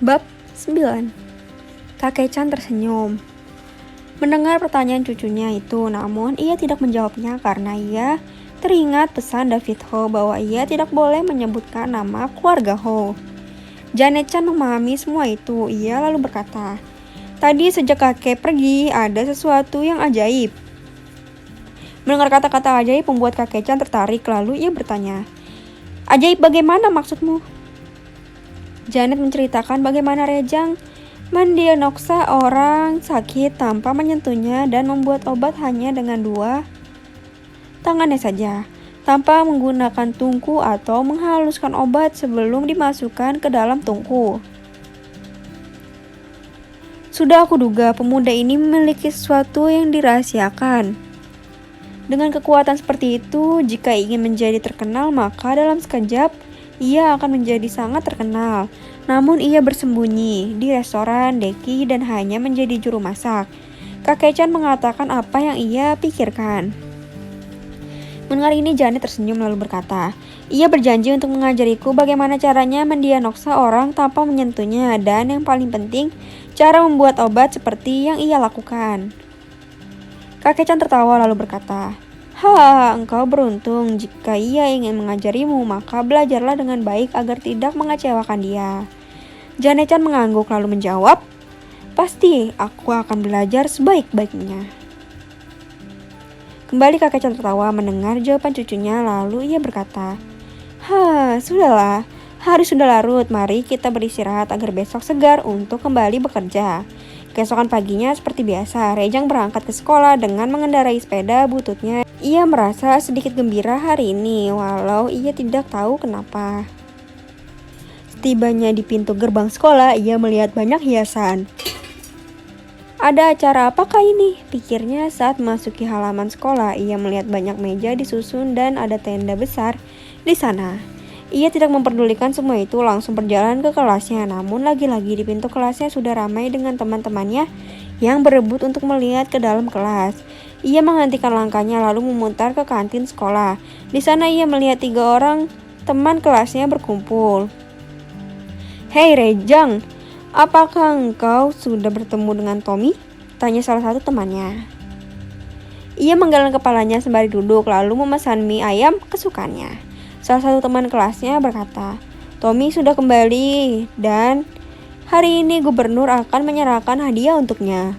Bab 9. Kakek Chan tersenyum mendengar pertanyaan cucunya itu, namun ia tidak menjawabnya karena ia teringat pesan David Ho bahwa ia tidak boleh menyebutkan nama keluarga Ho. Janet Chan memahami semua itu. Ia lalu berkata, "Tadi sejak kakek pergi, ada sesuatu yang ajaib." Mendengar kata-kata ajaib membuat kakek Chan tertarik, lalu ia bertanya, "Ajaib bagaimana maksudmu?" Janet menceritakan bagaimana Rejang mendiagnosa orang sakit tanpa menyentuhnya dan membuat obat hanya dengan 2 tangannya saja, tanpa menggunakan tungku atau menghaluskan obat sebelum dimasukkan ke dalam tungku. Sudah aku duga pemuda ini memiliki sesuatu yang dirahasiakan. Dengan kekuatan seperti itu, jika ingin menjadi terkenal, maka dalam sekejap ia akan menjadi sangat terkenal. Namun ia bersembunyi di restoran Deki dan hanya menjadi juru masak. Kakek Chan mengatakan apa yang ia pikirkan. Mendengar ini, Janet tersenyum lalu berkata, "Ia berjanji untuk mengajariku bagaimana caranya mendiagnosa orang tanpa menyentuhnya dan yang paling penting, cara membuat obat seperti yang ia lakukan." Kakek Chan tertawa lalu berkata, engkau beruntung. Jika ia ingin mengajarimu, maka belajarlah dengan baik agar tidak mengecewakan dia." Janet Chan mengangguk lalu menjawab, "Pasti, aku akan belajar sebaik-baiknya." Kembali kakek Chan tertawa mendengar jawaban cucunya, lalu ia berkata, Sudahlah, hari sudah larut, mari kita beristirahat agar besok segar untuk kembali bekerja." Keesokan paginya seperti biasa, Rejang berangkat ke sekolah dengan mengendarai sepeda bututnya. Ia merasa sedikit gembira hari ini, walau ia tidak tahu kenapa. Setibanya di pintu gerbang sekolah, ia melihat banyak hiasan. "Ada acara apakah ini?" pikirnya saat memasuki halaman sekolah. Ia melihat banyak meja disusun dan ada tenda besar di sana. Ia tidak memperdulikan semua itu, langsung berjalan ke kelasnya. Namun lagi-lagi di pintu kelasnya sudah ramai dengan teman-temannya yang berebut untuk melihat ke dalam kelas. Ia menghentikan langkahnya lalu memutar ke kantin sekolah. Di sana ia melihat 3 orang teman kelasnya berkumpul. "Hei Rejang, apakah engkau sudah bertemu dengan Tommy?" tanya salah satu temannya. Ia menggeleng kepalanya sembari duduk lalu memesan mie ayam kesukaannya. Salah satu teman kelasnya berkata, "Tommy sudah kembali dan hari ini gubernur akan menyerahkan hadiah untuknya."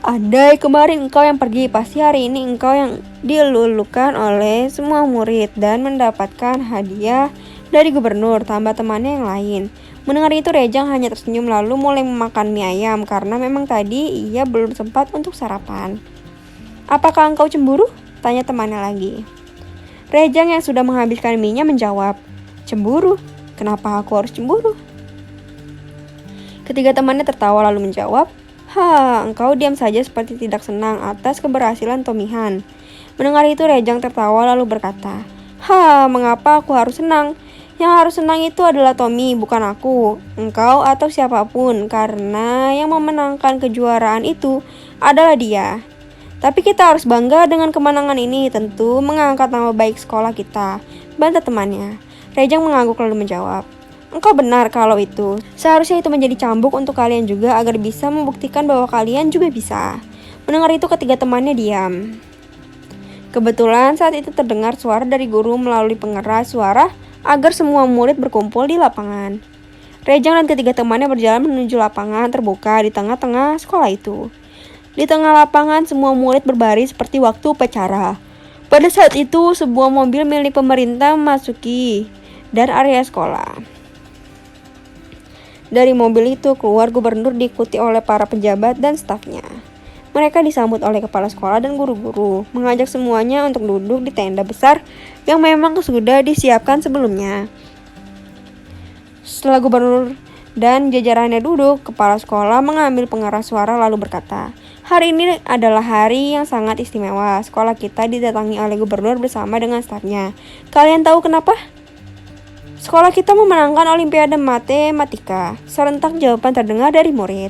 "Andai kemarin engkau yang pergi, pasti hari ini engkau yang dilulukan oleh semua murid dan mendapatkan hadiah dari gubernur," tambah temannya yang lain. Mendengar itu, Rejang hanya tersenyum lalu mulai memakan mie ayam karena memang tadi ia belum sempat untuk sarapan. "Apakah engkau cemburu?" tanya temannya lagi. Rejang yang sudah menghabiskan mie-nya menjawab, "Cemburu? Kenapa aku harus cemburu?" Ketiga temannya tertawa lalu menjawab, engkau diam saja seperti tidak senang atas keberhasilan Tommy Han." Mendengar itu, Rejang tertawa lalu berkata, Mengapa aku harus senang? Yang harus senang itu adalah Tommy, bukan aku, engkau atau siapapun, karena yang memenangkan kejuaraan itu adalah dia. Tapi kita harus bangga dengan kemenangan ini, tentu mengangkat nama baik sekolah kita, bantah temannya. Rejang mengangguk lalu menjawab, "Engkau benar kalau itu. Seharusnya itu menjadi cambuk untuk kalian juga agar bisa membuktikan bahwa kalian juga bisa." Mendengar itu, ketiga temannya diam. Kebetulan saat itu terdengar suara dari guru melalui pengeras suara agar semua murid berkumpul di lapangan. Rejang dan ketiga temannya berjalan menuju lapangan terbuka di tengah-tengah sekolah itu. Di tengah lapangan, semua murid berbaris seperti waktu upacara. Pada saat itu, sebuah mobil milik pemerintah memasuki dan area sekolah. Dari mobil itu keluar gubernur diikuti oleh para pejabat dan stafnya. Mereka disambut oleh kepala sekolah dan guru-guru, mengajak semuanya untuk duduk di tenda besar yang memang sudah disiapkan sebelumnya. Setelah gubernur dan jajarannya duduk, kepala sekolah mengambil pengeras suara lalu berkata, "Hari ini adalah hari yang sangat istimewa. Sekolah kita didatangi oleh gubernur bersama dengan stafnya. Kalian tahu kenapa? Sekolah kita memenangkan Olimpiade Matematika." Serentak jawaban terdengar dari murid.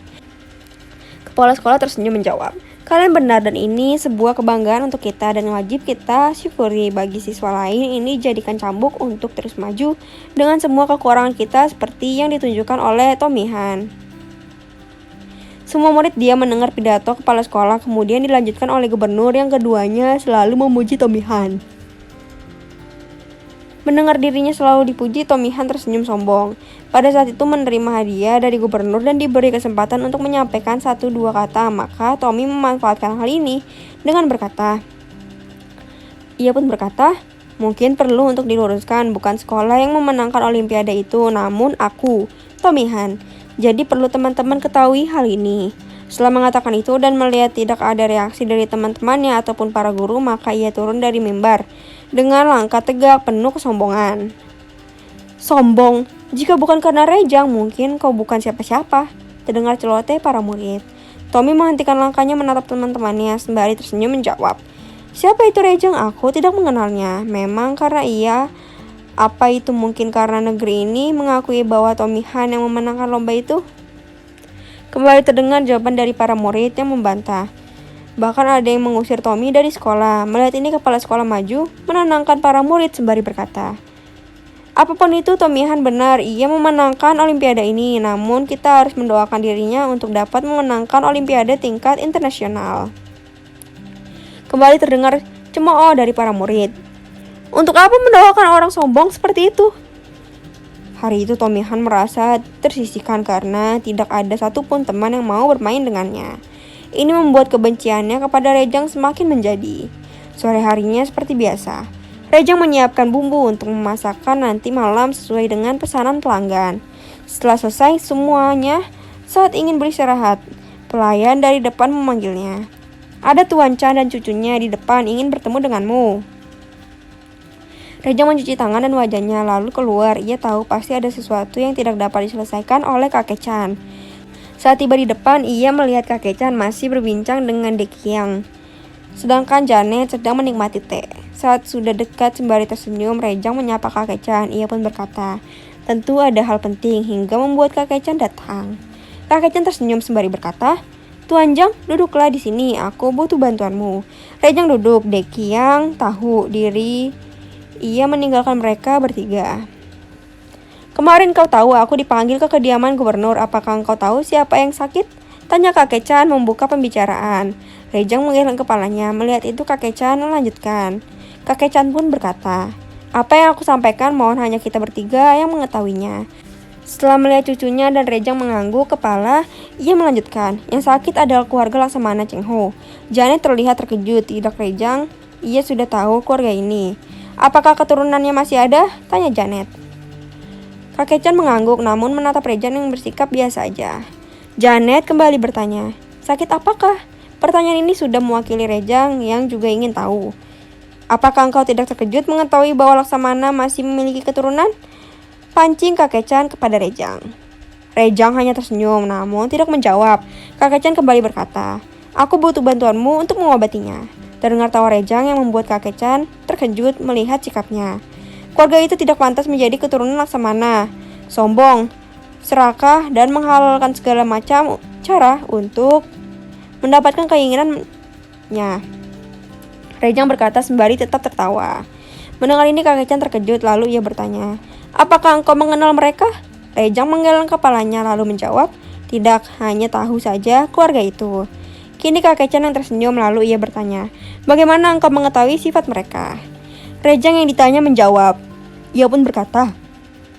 Kepala sekolah tersenyum menjawab, Kalian benar dan ini sebuah kebanggaan untuk kita dan wajib kita syukuri. Bagi siswa lain ini jadikan cambuk untuk terus maju dengan semua kekurangan kita seperti yang ditunjukkan oleh Tommy Han. Semua murid diam mendengar pidato kepala sekolah, kemudian dilanjutkan oleh gubernur yang keduanya selalu memuji Tommy Han. Mendengar dirinya selalu dipuji, Tommy Han tersenyum sombong. Pada saat itu menerima hadiah dari gubernur dan diberi kesempatan untuk menyampaikan 1-2 kata, maka Tommy memanfaatkan hal ini dengan berkata, ia pun berkata, mungkin perlu untuk diluruskan, bukan sekolah yang memenangkan olimpiade itu, namun aku, Tommy Han. Jadi perlu teman-teman ketahui hal ini. Setelah mengatakan itu dan melihat tidak ada reaksi dari teman-temannya ataupun para guru, maka ia turun dari mimbar dengan langkah tegak penuh kesombongan. Sombong, jika bukan karena Rejang, mungkin kau bukan siapa-siapa, terdengar celoteh para murid. Tommy menghentikan langkahnya menatap teman-temannya sembari tersenyum menjawab, siapa itu Rejang? Aku tidak mengenalnya. Memang karena ia. Apa itu mungkin karena negeri ini mengakui bahwa Tommy Han yang memenangkan lomba itu? Kembali terdengar jawaban dari para murid yang membantah. Bahkan ada yang mengusir Tommy dari sekolah. Melihat ini kepala sekolah maju, menenangkan para murid sembari berkata, apapun itu Tommy Han benar, ia memenangkan olimpiade ini. Namun kita harus mendoakan dirinya untuk dapat memenangkan olimpiade tingkat internasional. Kembali terdengar cemooh dari para murid. Untuk apa mendoakan orang sombong seperti itu? Hari itu Tommy Han merasa tersisihkan karena tidak ada satupun teman yang mau bermain dengannya. Ini membuat kebenciannya kepada Rejang semakin menjadi. Sore harinya seperti biasa. Rejang menyiapkan bumbu untuk memasakkan nanti malam sesuai dengan pesanan pelanggan. Setelah selesai semuanya, saat ingin beristirahat, pelayan dari depan memanggilnya. Ada Tuan Chan dan cucunya di depan ingin bertemu denganmu. Rejang mencuci tangan dan wajahnya lalu keluar. Ia tahu pasti ada sesuatu yang tidak dapat diselesaikan oleh kakek Chan. Saat tiba di depan, ia melihat kakek Chan masih berbincang dengan Dekiang. Sedangkan Janet sedang menikmati teh. Saat sudah dekat sembari tersenyum, Rejang menyapa kakek Chan. Ia pun berkata, tentu ada hal penting hingga membuat kakek Chan datang. Kakek Chan tersenyum sembari berkata, Tuan Jang, duduklah di sini. Aku butuh bantuanmu. Rejang duduk. Dekiang tahu diri ia meninggalkan mereka bertiga. Kemarin kau tahu aku dipanggil ke kediaman gubernur. Apakah engkau tahu siapa yang sakit? Tanya kakek Chan membuka pembicaraan. Rejang menggeleng kepalanya. Melihat itu kakek Chan melanjutkan. Kakek Chan pun berkata, apa yang aku sampaikan mohon hanya kita bertiga yang mengetahuinya. Setelah melihat cucunya dan Rejang mengangguk kepala, ia melanjutkan, yang sakit adalah keluarga Laksamana Cheng Ho. Janet terlihat terkejut. Tidak Rejang, ia sudah tahu keluarga ini. Apakah keturunannya masih ada? Tanya Janet. Kakek Chan mengangguk namun menatap Rejang yang bersikap biasa aja. Janet kembali bertanya, sakit apakah? Pertanyaan ini sudah mewakili Rejang yang juga ingin tahu. Apakah engkau tidak terkejut mengetahui bahwa Laksamana masih memiliki keturunan? Pancing kakek Chan kepada Rejang. Rejang hanya tersenyum namun tidak menjawab. Kakek Chan kembali berkata, aku butuh bantuanmu untuk mengobatinya. Terdengar tawa Rejang yang membuat kakek Chan terkejut melihat sikapnya. Keluarga itu tidak pantas menjadi keturunan Laksamana. Sombong, serakah, dan menghalalkan segala macam cara untuk mendapatkan keinginannya. Rejang berkata sembari tetap tertawa. Mendengar ini kakek Chan terkejut lalu ia bertanya, apakah engkau mengenal mereka? Rejang menggeleng kepalanya lalu menjawab, tidak, hanya tahu saja keluarga itu. Kini kakek Chan yang tersenyum lalu ia bertanya, bagaimana engkau mengetahui sifat mereka? Rejang yang ditanya menjawab. Ia pun berkata,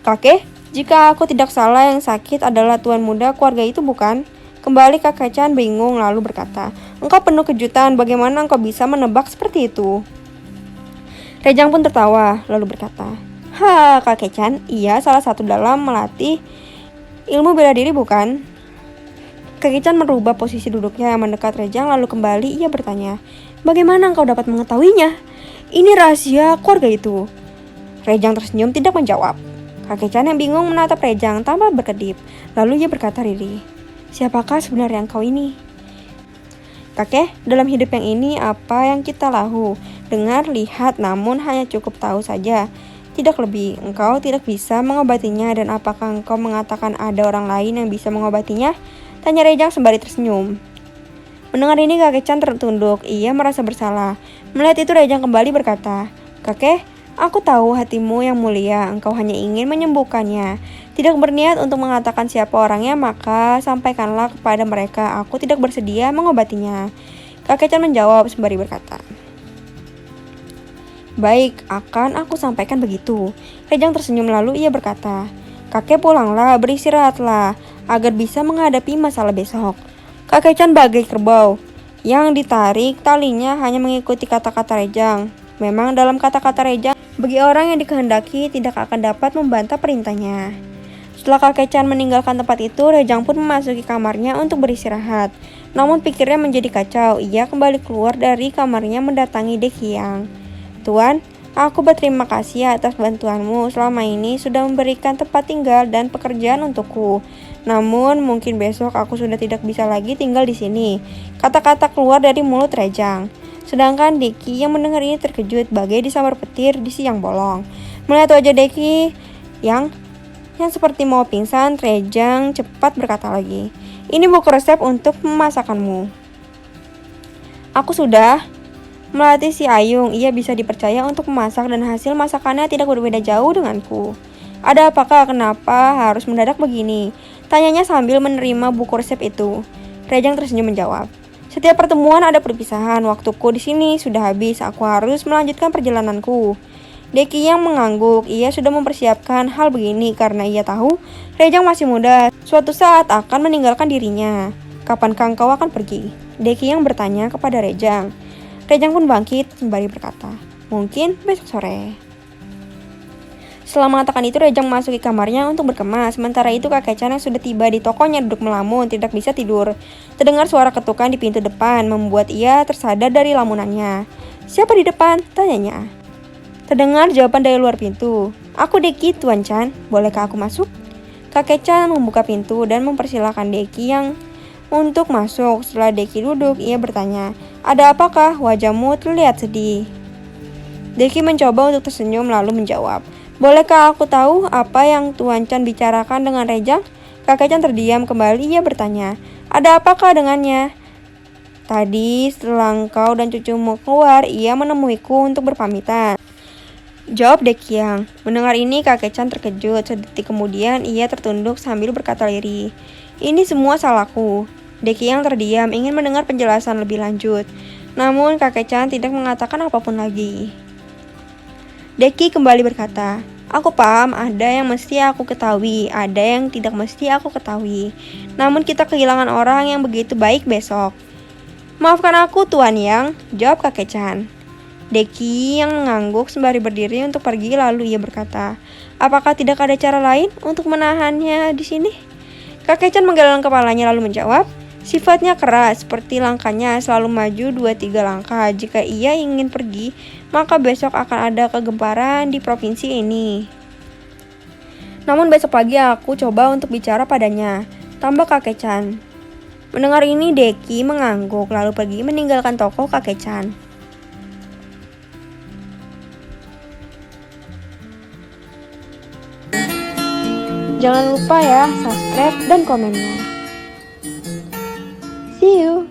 kakek, jika aku tidak salah yang sakit adalah tuan muda keluarga itu bukan? Kembali kakek Chan bingung lalu berkata, engkau penuh kejutan, bagaimana engkau bisa menebak seperti itu? Rejang pun tertawa lalu berkata, kakek Chan, ia salah satu dalam melatih ilmu bela diri bukan? Kakek Chan merubah posisi duduknya mendekat Rejang lalu kembali ia bertanya, bagaimana engkau dapat mengetahuinya? Ini rahasia keluarga itu. Rejang tersenyum tidak menjawab. Kakek Chan yang bingung menatap Rejang tanpa berkedip. Lalu ia berkata riri, siapakah sebenarnya engkau ini? Kakek, dalam hidup yang ini apa yang kita lahu? Dengar, lihat, namun hanya cukup tahu saja. Tidak lebih, engkau tidak bisa mengobatinya dan apakah engkau mengatakan ada orang lain yang bisa mengobatinya? Tanya Rejang sembari tersenyum. Mendengar ini kakek Chan tertunduk, ia merasa bersalah. Melihat itu Rejang kembali berkata, "Kakek, aku tahu hatimu yang mulia, engkau hanya ingin menyembuhkannya. Tidak berniat untuk mengatakan siapa orangnya, maka sampaikanlah kepada mereka, aku tidak bersedia mengobatinya." Kakek Chan menjawab sembari berkata, "Baik, akan aku sampaikan begitu." Rejang tersenyum lalu ia berkata, "Kakek pulanglah, beristirahatlah, agar bisa menghadapi masalah besok." Kakek Chan bagai kerbau yang ditarik talinya hanya mengikuti kata-kata Rejang. Memang dalam kata-kata Rejang, bagi orang yang dikehendaki tidak akan dapat membantah perintahnya. Setelah kakek Chan meninggalkan tempat itu, Rejang pun memasuki kamarnya untuk beristirahat. Namun pikirnya menjadi kacau, ia kembali keluar dari kamarnya mendatangi Dekiang. "Tuan, aku berterima kasih atas bantuanmu selama ini sudah memberikan tempat tinggal dan pekerjaan untukku. Namun mungkin besok aku sudah tidak bisa lagi tinggal di sini." Kata-kata keluar dari mulut Rejang. Sedangkan Deki yang mendengar ini terkejut bagai disambar petir di siang bolong. Melihat wajah Deki yang seperti mau pingsan, Rejang cepat berkata lagi, "Ini buku resep untuk masakanmu. Aku sudah melatih si Ayung, ia bisa dipercaya untuk memasak dan hasil masakannya tidak berbeda jauh denganku. Ada apakah, kenapa harus mendadak begini?" Tanyanya sambil menerima buku resep itu. Rejang tersenyum menjawab, "Setiap pertemuan ada perpisahan, waktuku di sini sudah habis, aku harus melanjutkan perjalananku." Deki yang mengangguk, ia sudah mempersiapkan hal begini karena ia tahu Rejang masih muda, suatu saat akan meninggalkan dirinya. "Kapankah engkau akan pergi?" Deki yang bertanya kepada Rejang. Rejang pun bangkit sembari berkata, "Mungkin besok sore." Setelah mengatakan itu, Rejang memasuki kamarnya untuk berkemas. Sementara itu kakek Chan yang sudah tiba di tokonya duduk melamun, tidak bisa tidur. Terdengar suara ketukan di pintu depan, membuat ia tersadar dari lamunannya. "Siapa di depan?" tanyanya. Terdengar jawaban dari luar pintu. "Aku Deki, Tuan Chan. Bolehkah aku masuk?" Kakek Chan membuka pintu dan mempersilahkan Deki yang untuk masuk. Setelah Deki duduk, ia bertanya, "Ada apakah? Wajahmu terlihat sedih." Deki mencoba untuk tersenyum lalu menjawab, "Bolehkah aku tahu apa yang Tuan Chan bicarakan dengan Rejang?" Kakek Chan terdiam kembali, ia bertanya, "Ada apakah dengannya?" "Tadi setelah engkau dan cucumu keluar, ia menemuiku untuk berpamitan," jawab Dekiang. Mendengar ini kakek Chan terkejut. Sedetik kemudian ia tertunduk sambil berkata lirih, "Ini semua salahku." Dekiang terdiam ingin mendengar penjelasan lebih lanjut. Namun kakek Chan tidak mengatakan apapun lagi. Deki kembali berkata, "Aku paham ada yang mesti aku ketahui, ada yang tidak mesti aku ketahui. Namun kita kehilangan orang yang begitu baik besok." "Maafkan aku Tuan Yang," jawab kakek Chan. Deki yang mengangguk sembari berdiri untuk pergi lalu ia berkata, "Apakah tidak ada cara lain untuk menahannya di sini?" Kakek Chan menggeleng kepalanya lalu menjawab, "Sifatnya keras, seperti langkahnya selalu maju 2-3 langkah. Jika ia ingin pergi, maka besok akan ada kegemparan di provinsi ini. Namun besok pagi aku coba untuk bicara padanya," tambah kakek Chan. Mendengar ini Deki mengangguk lalu pergi meninggalkan toko kakek Chan. Jangan lupa ya subscribe dan komennya. See you!